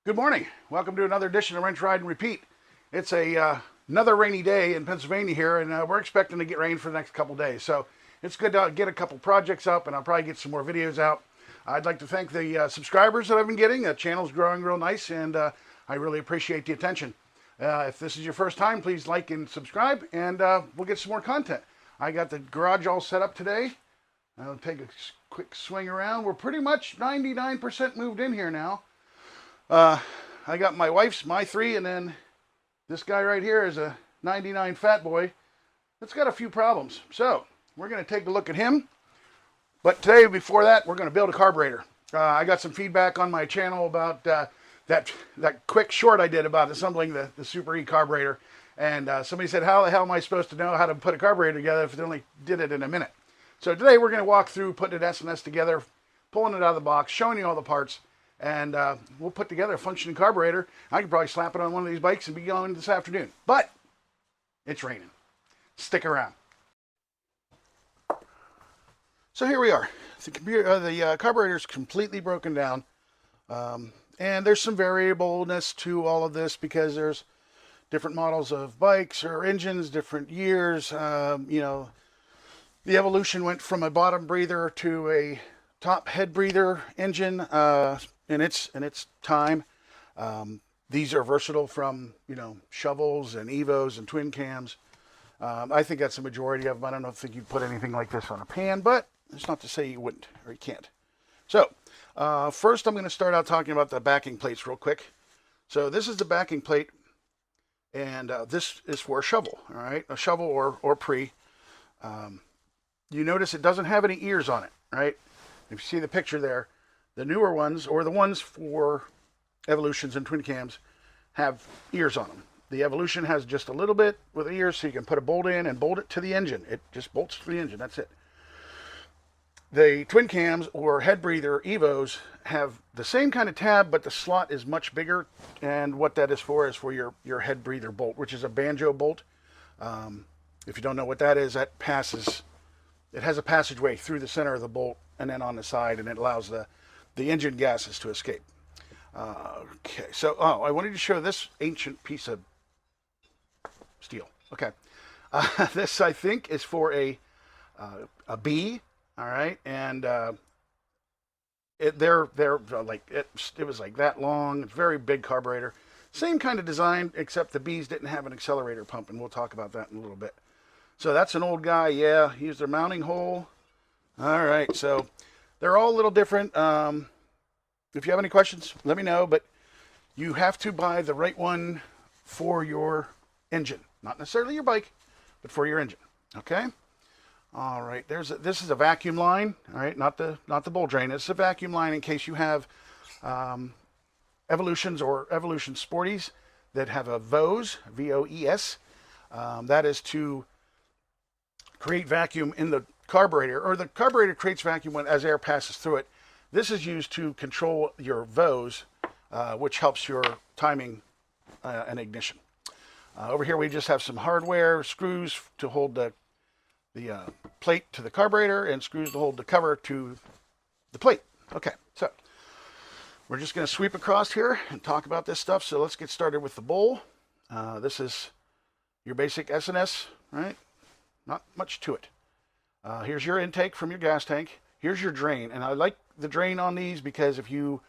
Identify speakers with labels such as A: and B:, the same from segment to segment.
A: Good morning. Welcome to another edition of Wrench, Ride, and Repeat. It's another rainy day in Pennsylvania here, and we're expecting to get rain for the next couple days. So it's good to get a couple projects up, and I'll probably get some more videos out. I'd like to thank the subscribers that I've been getting. The channel's growing real nice, and I really appreciate the attention. If this is your first time, please like and subscribe, and we'll get some more content. I got the garage all set up today. I'll take a quick swing around. We're pretty much 99% moved in here now. I got my wife's, my three, and then this guy right here is a 99 fat boy that's got a few problems. So we're going to take a look at him. But today, before that, we're going to build a carburetor. I got some feedback on my channel about that quick short I did about assembling the Super E carburetor. And somebody said, how the hell am I supposed to know how to put a carburetor together if I only did it in a minute? So today we're going to walk through putting an S&S together, pulling it out of the box, showing you all the parts. And we'll put together a functioning carburetor. I could probably slap it on one of these bikes and be going this afternoon. But it's raining. Stick around. So here we are. The carburetor is completely broken down. And there's some variableness to all of this because there's different models of bikes or engines, different years. The evolution went from a bottom breather to a top head breather engine in its time. These are versatile from shovels and Evos and twin cams. I think that's the majority of them. I don't think you'd put anything like this on a pan, but it's not to say you wouldn't or you can't. So first I'm going to start out talking about the backing plates real quick. So this is the backing plate, and this is for a shovel. All right, a shovel or pre. You notice it doesn't have any ears on it, right? If you see the picture there, the newer ones, or the ones for Evolutions and twin cams, have ears on them. The Evolution has just a little bit with ears, so you can put a bolt in and bolt it to the engine. It just bolts to the engine, that's it. The twin cams or head breather Evos have the same kind of tab, but the slot is much bigger, and what that is for your head breather bolt, which is a banjo bolt. If you don't know what that is, that passes, it has a passageway through the center of the bolt and then on the side, and it allows the engine gases to escape. Okay, so I wanted to show this ancient piece of steel. Okay, this I think is for a B. All right, and it was like that long. It's very big carburetor. Same kind of design, except the B's didn't have an accelerator pump, and we'll talk about that in a little bit. So that's an old guy. Yeah, here's their mounting hole. All right, so they're all a little different. If you have any questions, let me know, but you have to buy the right one for your engine. Not necessarily your bike, but for your engine, okay? All right, this is a vacuum line, all right, not the bowl drain. It's a vacuum line in case you have Evolutions or Evolution Sporties that have a VOES, V-O-E-S. That is to create vacuum in the carburetor, or the carburetor creates vacuum as air passes through it. This is used to control your VOES, which helps your timing and ignition. Over here we just have some hardware, screws to hold the plate to the carburetor, and screws to hold the cover to the plate. Okay, so we're just going to sweep across here and talk about this stuff. So let's get started with the bowl. This is your basic S&S, right? Not much to it. Here's your intake from your gas tank. Here's your drain, and I like the drain on these because if you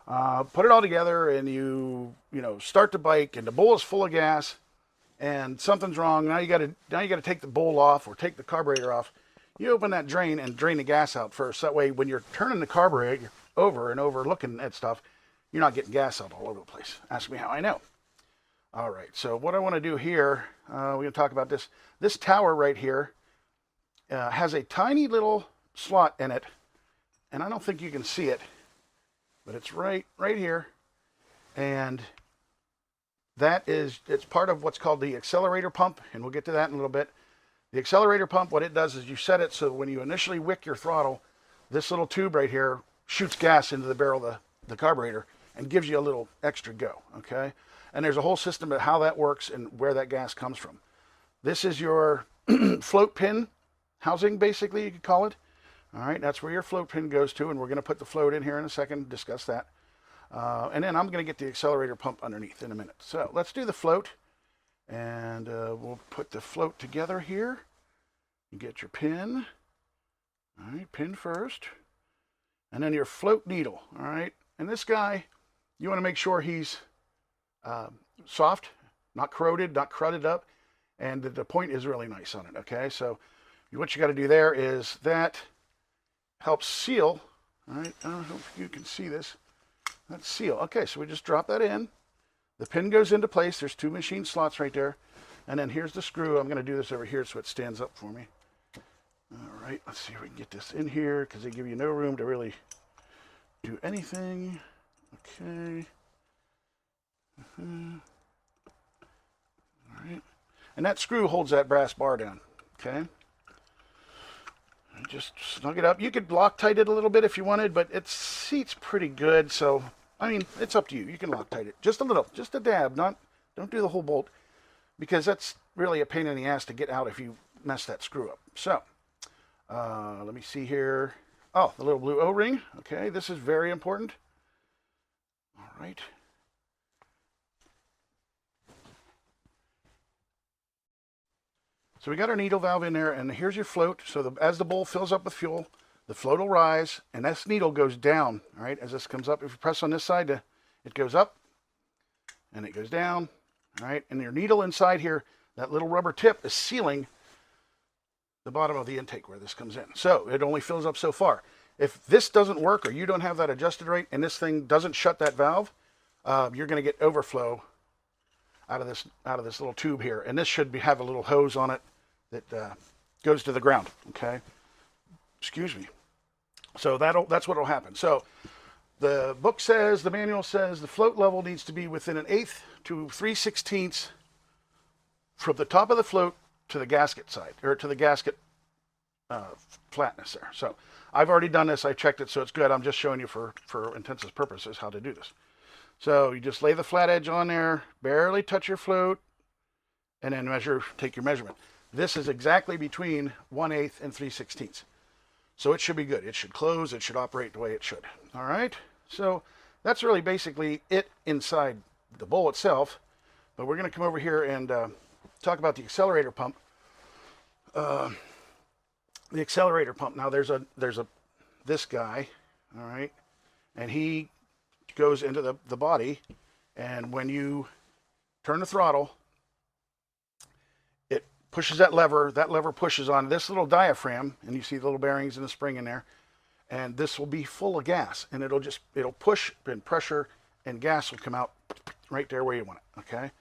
A: put it all together and you start the bike and the bowl is full of gas and something's wrong, now you got to take the bowl off or take the carburetor off. You open that drain and drain the gas out first. That way, when you're turning the carburetor over and over looking at stuff, you're not getting gas out all over the place. Ask me how I know. All right, so what I want to do here, we're going to talk about this. This tower right here has a tiny little slot in it, and I don't think you can see it, but it's right here, and it's part of what's called the accelerator pump, and we'll get to that in a little bit. The accelerator pump, what it does is you set it so when you initially wick your throttle, this little tube right here shoots gas into the barrel of the carburetor and gives you a little extra go, okay? And there's a whole system of how that works and where that gas comes from. This is your float pin housing, basically, you could call it. All right, that's where your float pin goes to, and we're going to put the float in here in a second, discuss that. And then I'm going to get the accelerator pump underneath in a minute. So let's do the float. And we'll put the float together here. You get your pin. All right, pin first. And then your float needle. All right. And this guy, you want to make sure he's soft, not corroded, not crudded up. And the point is really nice on it. Okay. So what you got to do there is that helps seal. All right. I don't know if you can see this. That's seal. Okay. So we just drop that in. The pin goes into place. There's 2 machine slots right there. And then here's the screw. I'm going to do this over here so it stands up for me. All right, let's see if we can get this in here because they give you no room to really do anything. Okay. All right. And that screw holds that brass bar down. Okay. Just snug it up. You could Loctite it a little bit if you wanted, but it seats pretty good. So, I mean, it's up to you. You can Loctite it just a little, just a dab. Don't do the whole bolt because that's really a pain in the ass to get out if you mess that screw up. So, let me see here. Oh, the little blue O-ring. Okay, this is very important. All right. So we got our needle valve in there, and here's your float. So as the bowl fills up with fuel, the float will rise, and this needle goes down. All right, as this comes up, if you press on this side, it goes up, and it goes down. All right, and your needle inside here, that little rubber tip is sealing the bottom of the intake where this comes in. So it only fills up so far. If this doesn't work or you don't have that adjusted right and this thing doesn't shut that valve, you're going to get overflow out of this little tube here. And this should have a little hose on it that goes to the ground. Okay. Excuse me. So that's what will happen. So the book says, the manual says the float level needs to be within 1/8 to 3/16 from the top of the float to the gasket side, or to the gasket flatness there. So I've already done this. I checked it, so it's good. I'm just showing you for intensive purposes how to do this. So you just lay the flat edge on there, barely touch your float, and then take your measurement. This is exactly between 1/8 and 3/16. So it should be good. It should close. It should operate the way it should. All right. So that's really basically it inside the bowl itself. But we're going to come over here and talk about the accelerator pump. The accelerator pump. Now there's this guy, all right, and he goes into the body, and when you turn the throttle, it pushes that lever. That lever pushes on this little diaphragm, and you see the little bearings and the spring in there, and this will be full of gas, and it'll push, and pressure and gas will come out right there where you want it. Okay.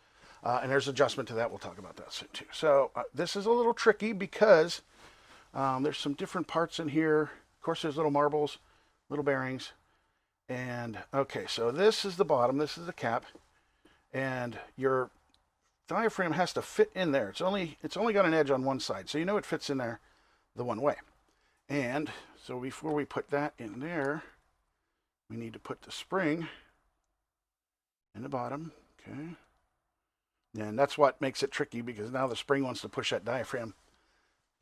A: And there's adjustment to that. We'll talk about that soon too. So this is a little tricky because there's some different parts in here. Of course, there's little marbles, little bearings. And okay, so this is the bottom. This is the cap. And your diaphragm has to fit in there. It's only got an edge on one side. So you know it fits in there the one way. And so before we put that in there, we need to put the spring in the bottom. Okay. And that's what makes it tricky because now the spring wants to push that diaphragm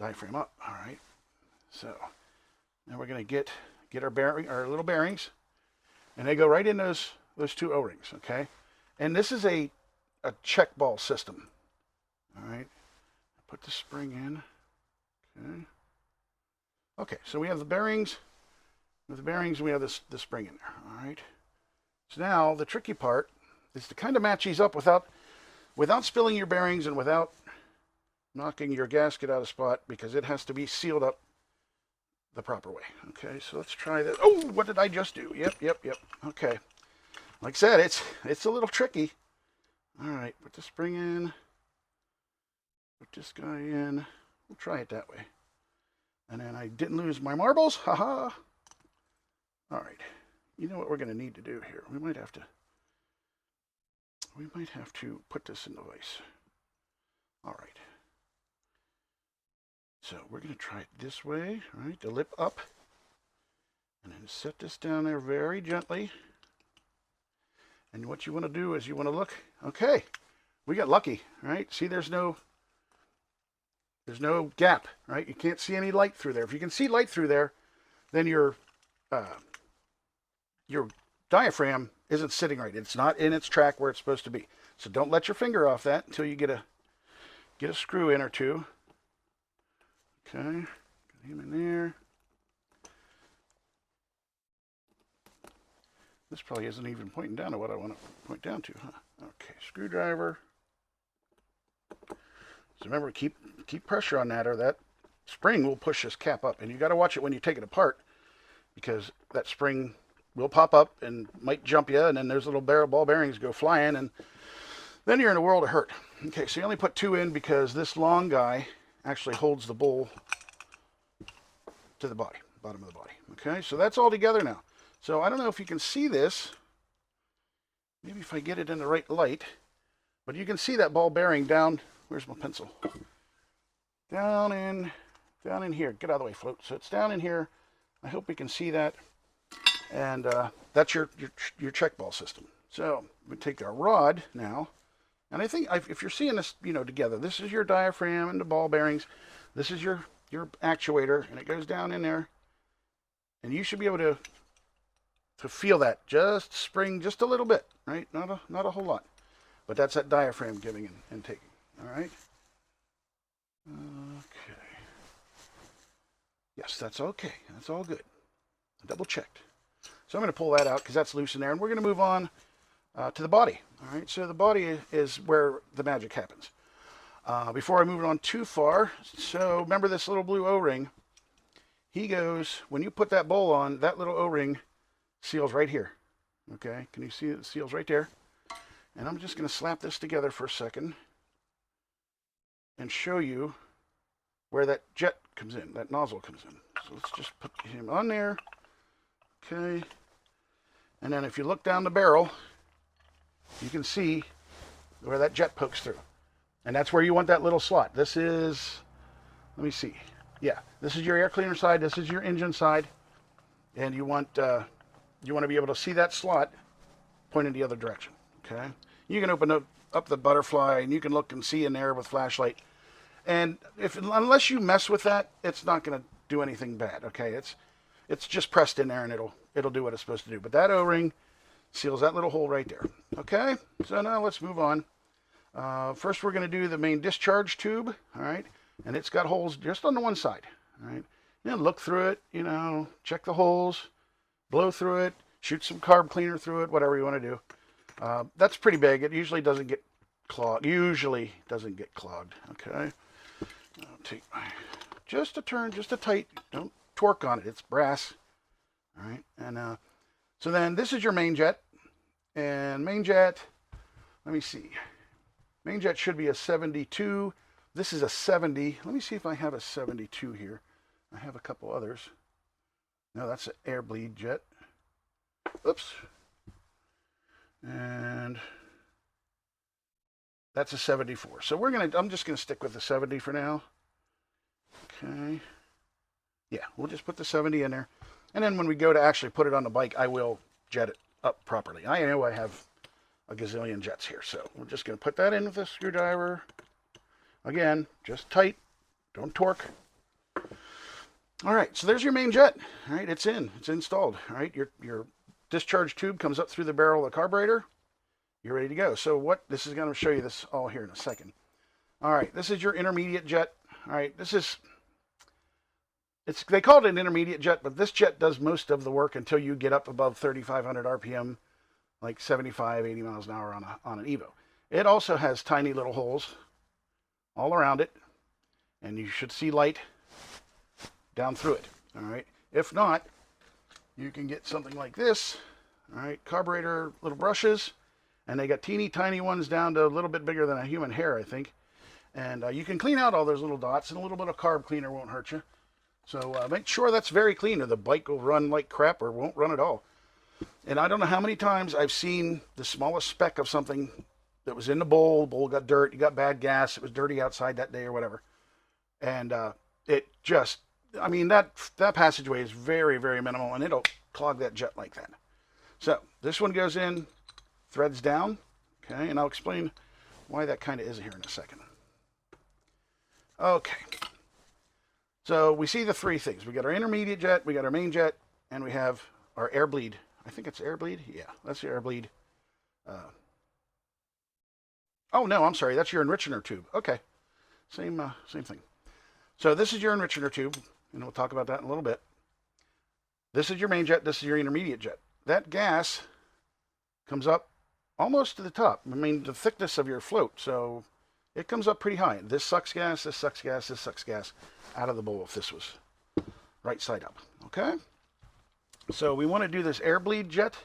A: up. All right. So now we're going to get our little bearings, and they go right in those 2 O-rings. Okay. And this is a check ball system. All right. Put the spring in. Okay. Okay. So we have the bearings. With the bearings, we have the spring in there. All right. So now the tricky part is to kind of match these up without spilling your bearings and without knocking your gasket out of spot, because it has to be sealed up the proper way. Okay, so let's try this. Oh, what did I just do? Yep. Okay. Like I said, it's a little tricky. All right, put the spring in. Put this guy in. We'll try it that way. And then I didn't lose my marbles. Haha. All right. You know what we're going to need to do here? We might have to put this in the vise. All right. So we're going to try it this way, right? The lip up. And then set this down there very gently. And what you want to do is you want to look. Okay. We got lucky, right? See, there's no gap, right? You can't see any light through there. If you can see light through there, then your diaphragm isn't sitting right. It's not in its track where it's supposed to be. So don't let your finger off that until you get a screw in or two. Okay, got him in there. This probably isn't even pointing down to what I want to point down to, huh? Okay, screwdriver. So remember, keep pressure on that, or that spring will push this cap up. And you got to watch it when you take it apart, because that spring will pop up and might jump you, and then those little ball bearings go flying, and then you're in a world of hurt. Okay, so you only put 2 in because this long guy actually holds the bowl to the body, bottom of the body. Okay, so that's all together now. So I don't know if you can see this. Maybe if I get it in the right light. But you can see that ball bearing down. Where's my pencil? Down in here. Get out of the way, float. So it's down in here. I hope we can see that. And that's your check ball system. So we take our rod now. And I think if you're seeing this, together, this is your diaphragm and the ball bearings. This is your actuator, and it goes down in there. And you should be able to feel that just spring just a little bit, right? Not a whole lot, but that's that diaphragm giving and taking. All right. Okay. Yes, that's okay. That's all good. Double checked. So I'm going to pull that out because that's loose in there, and we're going to move on to the body. All right. So the body is where the magic happens. Before I move on too far, so remember this little blue O-ring. He goes, when you put that bowl on, that little O-ring seals right here. Okay, can you see it seals right there? And I'm just going to slap this together for a second and show you where that jet comes in, that nozzle comes in. So let's just put him on there. Okay, and then if you look down the barrel, you can see where that jet pokes through. And that's where you want that little slot. This is, let me see. Yeah, this is your air cleaner side. This is your engine side. And you want to be able to see that slot pointing the other direction. Okay, you can open up the butterfly, and you can look and see in there with flashlight. And unless you mess with that, it's not going to do anything bad. Okay, it's just pressed in there, and it'll do what it's supposed to do. But that O-ring seals that little hole right there. Okay, so now let's move on. First, we're going to do the main discharge tube. All right, and it's got holes just on the one side. All right, look through it. Check the holes. Blow through it, shoot some carb cleaner through it, whatever you want to do. That's pretty big. It usually doesn't get clogged. Okay. I'll take just a turn, just a tight. Don't torque on it. It's brass. All right. And so then this is your main jet. And main jet, let me see. Main jet should be a 72. This is a 70. Let me see if I have a 72 here. I have a couple others. No, that's an air bleed jet. Oops. And that's a 74. So I'm just gonna stick with the 70 for now. Okay. Yeah, we'll just put the 70 in there. And then when we go to actually put it on the bike, I will jet it up properly. I know I have a gazillion jets here, so we're just gonna put that in with a screwdriver. Again, just tight, don't torque. All right, so there's your main jet. All right, it's installed. All right, your discharge tube comes up through the barrel of the carburetor. You're ready to go. So this is going to show you this all here in a second. All right, this is your intermediate jet. All right, they call it an intermediate jet, but this jet does most of the work until you get up above 3,500 RPM, like 75, 80 miles an hour on an Evo. It also has tiny little holes all around it, and you should see light down through it. All right, if not, you can get something like this. All right, carburetor little brushes, and they got teeny tiny ones down to a little bit bigger than a human hair, I think. And you can clean out all those little dots, and a little bit of carb cleaner won't hurt you. So make sure that's very clean, or the bike will run like crap or won't run at all. And I don't know how many times I've seen the smallest speck of something that was in the bowl. The bowl got dirt, you got bad gas, it was dirty outside that day or whatever. And it just, I mean, that passageway is very, very minimal, and it'll clog that jet like that. So this one goes in, threads down, okay, and I'll explain why that kind of is here in a second. Okay, so we see the three things. We got our intermediate jet, we got our main jet, and we have our air bleed. I think it's air bleed. Yeah, that's the air bleed. Oh no, I'm sorry. That's your enricher tube. Okay, same thing. So this is your enricher tube, and we'll talk about that in a little bit. This is your main jet. This is your intermediate jet. That gas comes up almost to the top. I mean, the thickness of your float. So it comes up pretty high. This sucks gas. This sucks gas. This sucks gas out of the bowl if this was right side up. Okay. So we want to do this air bleed jet,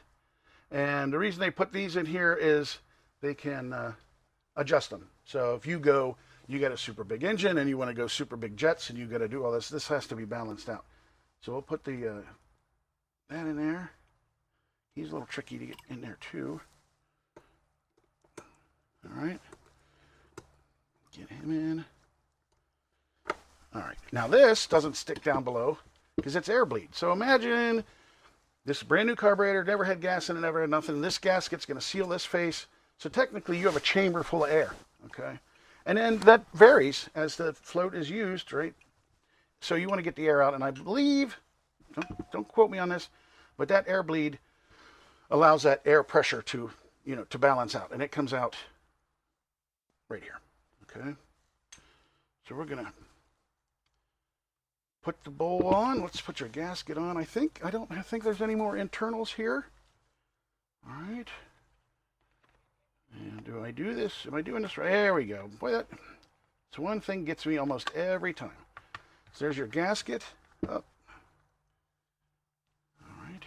A: and the reason they put these in here is they can adjust them. So if you got a super big engine and you want to go super big jets and you got to do all this, this has to be balanced out. So we'll put the that in there. He's a little tricky to get in there too. All right, get him in. All right, now this doesn't stick down below because it's air bleed. So imagine this brand new carburetor, never had gas in it, never had nothing. This gasket's going to seal this face. So technically you have a chamber full of air, okay? And then that varies as the float is used, right? So you want to get the air out, and I believe, don't quote me on this, but that air bleed allows that air pressure to, to balance out, and it comes out right here, okay? So we're gonna put the bowl on. Let's put your gasket on. I don't think there's any more internals here. All right. And do I do this? Am I doing this right? There we go. Boy, that's one thing gets me almost every time. So there's your gasket. Up. All right.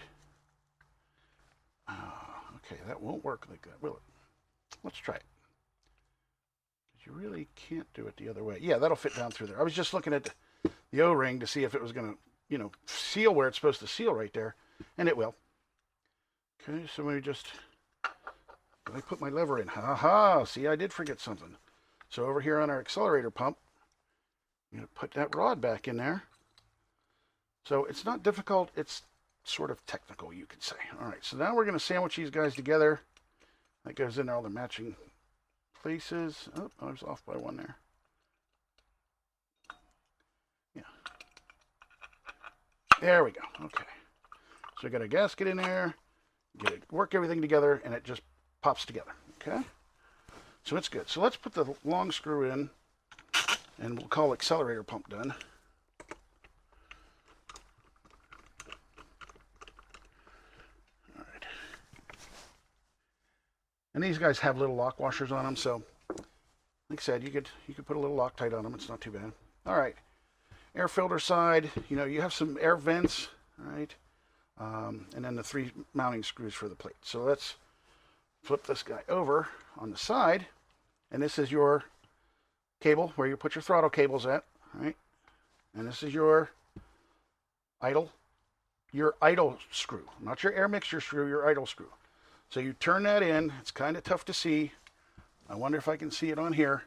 A: Okay, that won't work like that, will it? Let's try it. You really can't do it the other way. Yeah, that'll fit down through there. I was just looking at the O-ring to see if it was going to, seal where it's supposed to seal right there, and it will. Okay, so maybe just... I put my lever in. Aha! See, I did forget something. So over here on our accelerator pump, I'm going to put that rod back in there. So it's not difficult. It's sort of technical, you could say. All right, so now we're going to sandwich these guys together. That goes in all the matching places. Oh, I was off by one there. Yeah. There we go. Okay. So we got a gasket in there. Work everything together, and it just pops together, okay? So it's good. So let's put the long screw in, and we'll call accelerator pump done. All right. And these guys have little lock washers on them, so like I said, you could put a little Loctite on them. It's not too bad. All right. Air filter side, you have some air vents, all right? And then the 3 mounting screws for the plate. So let's flip this guy over on the side, and this is your cable where you put your throttle cables at, all right? And this is your idle screw, not your air mixture screw, your idle screw. So you turn that in. It's kind of tough to see. I wonder if I can see it on here.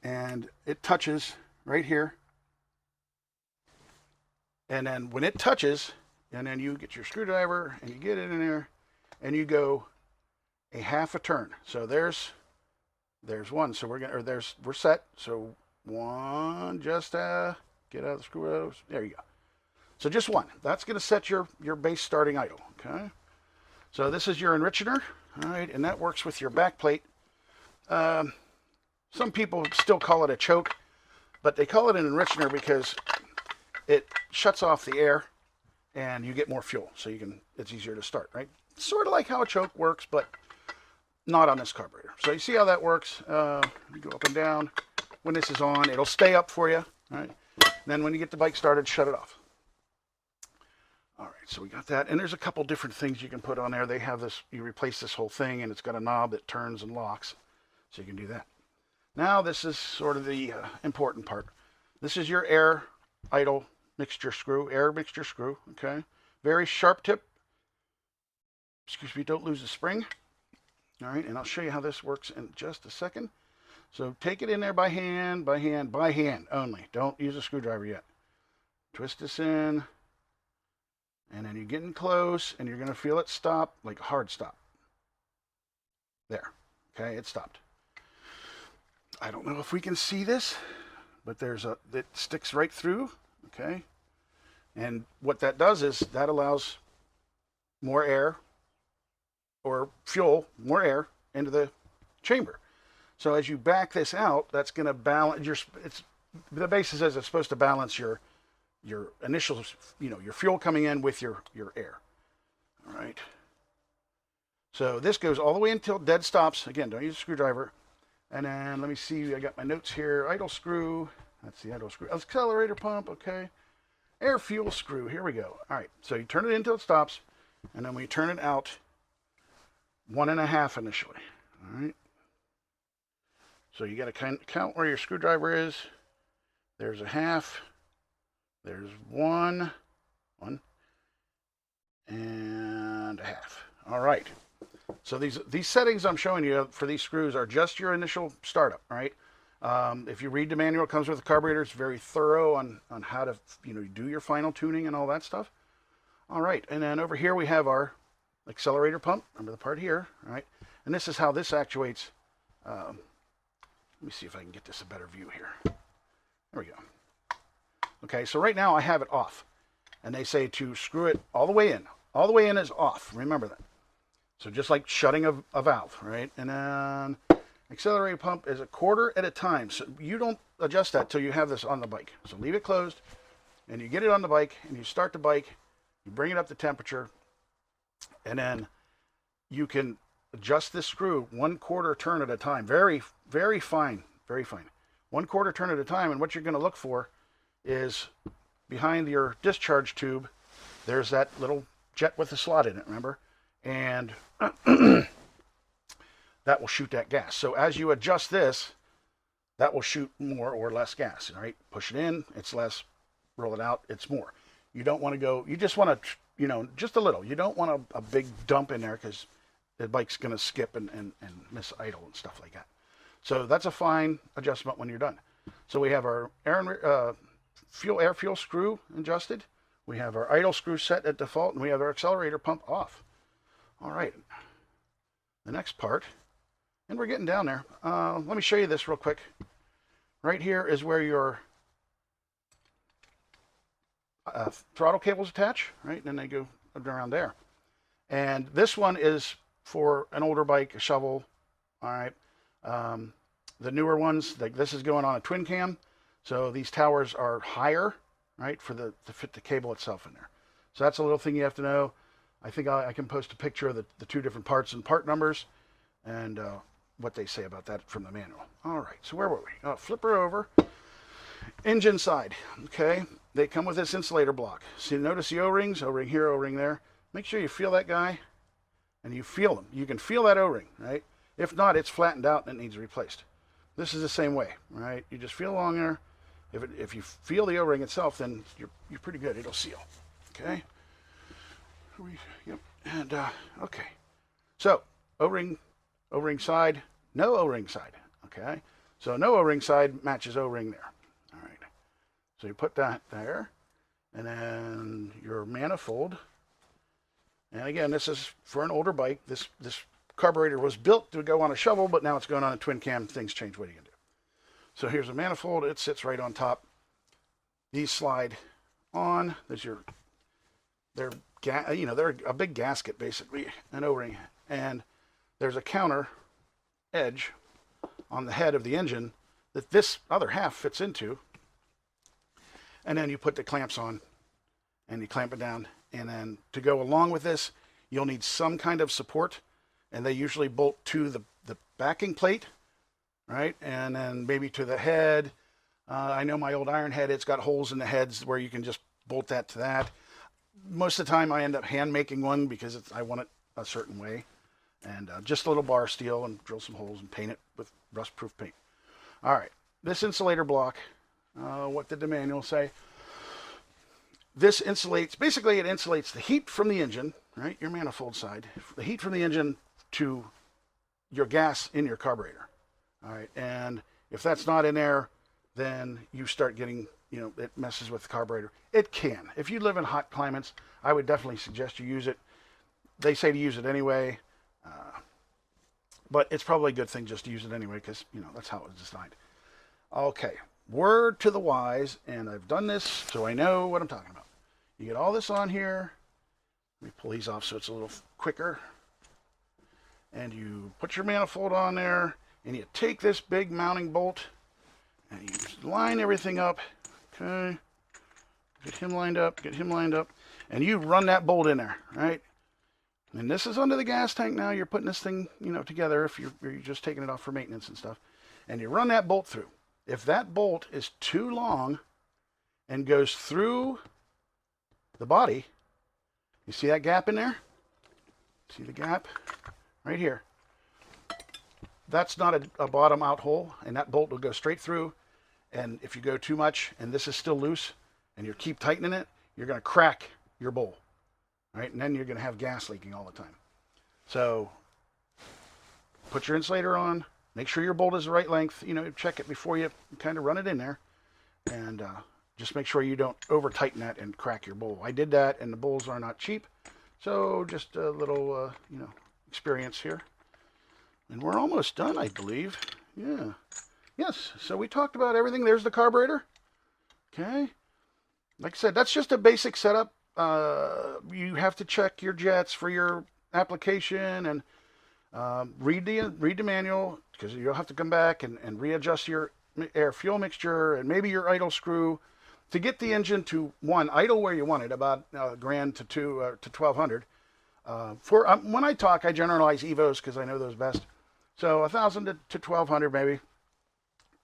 A: And it touches right here. And then when it touches, and then you get your screwdriver and you get it in there, and you go a half a turn. So there's one. So we're set. So one, just get out of the screw. There you go. So just one. That's going to set your base starting idle. Okay. So this is your enricher, all right, and that works with your back plate. Some people still call it a choke, but they call it an enricher because it shuts off the air and you get more fuel, so it's easier to start, right? Sort of like how a choke works, but not on this carburetor. So you see how that works. You go up and down. When this is on, it'll stay up for you, all right? And then when you get the bike started, shut it off. All right, so we got that. And there's a couple different things you can put on there. They have this, you replace this whole thing, and it's got a knob that turns and locks, so you can do that. Now this is sort of the important part. This is your air idle mixture screw, okay? Very sharp tip. Excuse me, don't lose the spring. All right, and I'll show you how this works in just a second. So take it in there by hand only. Don't use a screwdriver yet. Twist this in, and then you're getting close, and you're going to feel it stop, like a hard stop. There, okay, it stopped. I don't know if we can see this, but it sticks right through, okay? And what that does is that allows more air or fuel, more air into the chamber. So as you back this out, that's going to balance your. It's the basis says it's supposed to balance your initial, your fuel coming in with your air. All right. So this goes all the way until dead stops. Again, don't use a screwdriver. And then let me see. I got my notes here. Idle screw. That's the idle screw. Accelerator pump. Okay. Air fuel screw. Here we go. All right. So you turn it in until it stops, and then we turn it out 1.5 initially. All right. So you got to count where your screwdriver is. There's a half. There's one, and a half. All right. So these settings I'm showing you for these screws are just your initial startup, right? If you read the manual, it comes with the carburetor. It's very thorough on how to do your final tuning and all that stuff. All right, and then over here we have our accelerator pump. Remember the part here, right? And this is how this actuates. Let me see if I can get this a better view here. There we go. Okay, so right now I have it off. And they say to screw it all the way in. All the way in is off. Remember that. So just like shutting a valve, right? And then accelerator pump is 1/4 at a time. So you don't adjust that till you have this on the bike. So leave it closed, and you get it on the bike, and you start the bike. You bring it up to temperature, and then you can adjust this screw 1/4 turn at a time. Very, very fine, very fine. 1/4 turn at a time, and what you're going to look for is behind your discharge tube, there's that little jet with a slot in it, remember? And that will shoot that gas. So as you adjust this, that will shoot more or less gas, all right? Push it in, it's less. Roll it out, it's more. You don't want to go, you just want to, just a little. You don't want a big dump in there because the bike's going to skip and miss idle and stuff like that. So that's a fine adjustment when you're done. So we have our air fuel screw adjusted. We have our idle screw set at default, and we have our accelerator pump off. All right. The next part, and we're getting down there. Let me show you this real quick. Right here is where your throttle cables attach, right? And then they go around there. And this one is for an older bike, a shovel. All right. The newer ones, like this is going on a twin cam. So these towers are higher, right, to fit the cable itself in there. So that's a little thing you have to know. I think I can post a picture of the two different parts and part numbers and what they say about that from the manual. All right, so where were we? Flip her over. Engine side, okay. They come with this insulator block. So you notice the O-rings, O-ring here, O-ring there. Make sure you feel that guy, and you feel them. You can feel that O-ring, right? If not, it's flattened out and it needs replaced. This is the same way, right? You just feel along there. If you feel the O-ring itself, then you're pretty good. It'll seal. Okay. Yep. And okay. So O-ring side, no O-ring side. Okay. So no O-ring side matches O-ring there. All right. So you put that there, and then your manifold. And again, this is for an older bike. This carburetor was built to go on a shovel, but now it's going on a twin cam. Things change. What are you gonna do? So here's a manifold. It sits right on top. These slide on. There's they're a big gasket basically, an O-ring, and there's a counter edge on the head of the engine that this other half fits into. And then you put the clamps on, and you clamp it down. And then to go along with this, you'll need some kind of support, and they usually bolt to the backing plate. Right, and then maybe to the head. I know my old iron head, it's got holes in the heads where you can just bolt that to that. Most of the time I end up hand making one because I want it a certain way. And just a little bar steel and drill some holes and paint it with rust-proof paint. All right, this insulator block, what did the manual say? This insulates, basically it insulates the heat from the engine, right, your manifold side, the heat from the engine to your gas in your carburetor. All right, and if that's not in there, then you start getting, it messes with the carburetor. It can. If you live in hot climates, I would definitely suggest you use it. They say to use it anyway, but it's probably a good thing just to use it anyway because, that's how it was designed. Okay, word to the wise, and I've done this so I know what I'm talking about. You get all this on here. Let me pull these off so it's a little quicker. And you put your manifold on there, and you take this big mounting bolt, and you line everything up. Okay. Get him lined up, and you run that bolt in there, right? And this is under the gas tank now. You're putting this thing, together if you're just taking it off for maintenance and stuff. And you run that bolt through. If that bolt is too long and goes through the body, you see that gap in there? See the gap? Right here. That's not a bottom out hole, and that bolt will go straight through. And if you go too much and this is still loose and you keep tightening it, you're going to crack your bowl, right? And then you're going to have gas leaking all the time. So put your insulator on, make sure your bolt is the right length, check it before you kind of run it in there, and just make sure you don't over tighten that and crack your bowl. I did that, and the bowls are not cheap, so just a little experience here. And we're almost done, I believe. Yeah. Yes, so we talked about everything. There's the carburetor. Okay. Like I said, that's just a basic setup. You have to check your jets for your application and read the manual, because you'll have to come back and readjust your air fuel mixture and maybe your idle screw to get the engine to, one, idle where you want it, about $1,000 to $1,200. When I talk, I generalize Evos because I know those best. So $1,000 to $1,200 maybe.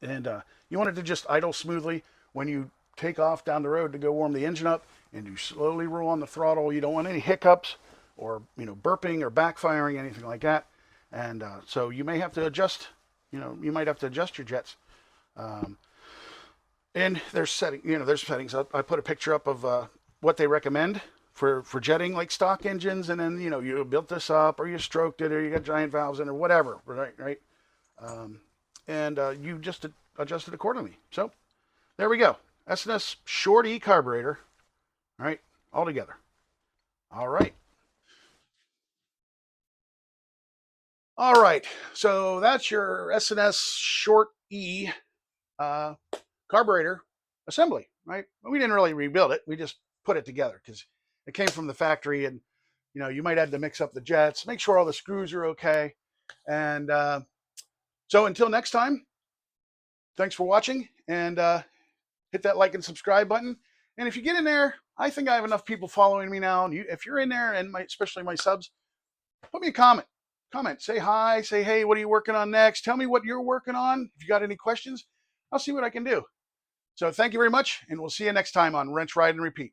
A: And you want it to just idle smoothly when you take off down the road to go warm the engine up, and you slowly roll on the throttle. You don't want any hiccups or burping or backfiring, anything like that. And so you may have to adjust. You might have to adjust your jets. And there's settings. I put a picture up of what they recommend for jetting, like stock engines, and then you built this up, or you stroked it, or you got giant valves in, or whatever, right? And you just adjust it accordingly. So there we go. S&S Short E carburetor. All right, all together. All right. All right. So that's your S&S Short E carburetor assembly, right? We didn't really rebuild it. We just put it together because it came from the factory, and you might have to mix up the jets, make sure all the screws are okay. And so until next time, thanks for watching, and hit that like and subscribe button. And if you get in there, I think I have enough people following me now. And if you're in there, and especially my subs, put me a comment. Say hi, say, hey, what are you working on next? Tell me what you're working on. If you got any questions, I'll see what I can do. So thank you very much, and we'll see you next time on Wrench, Ride, and Repeat.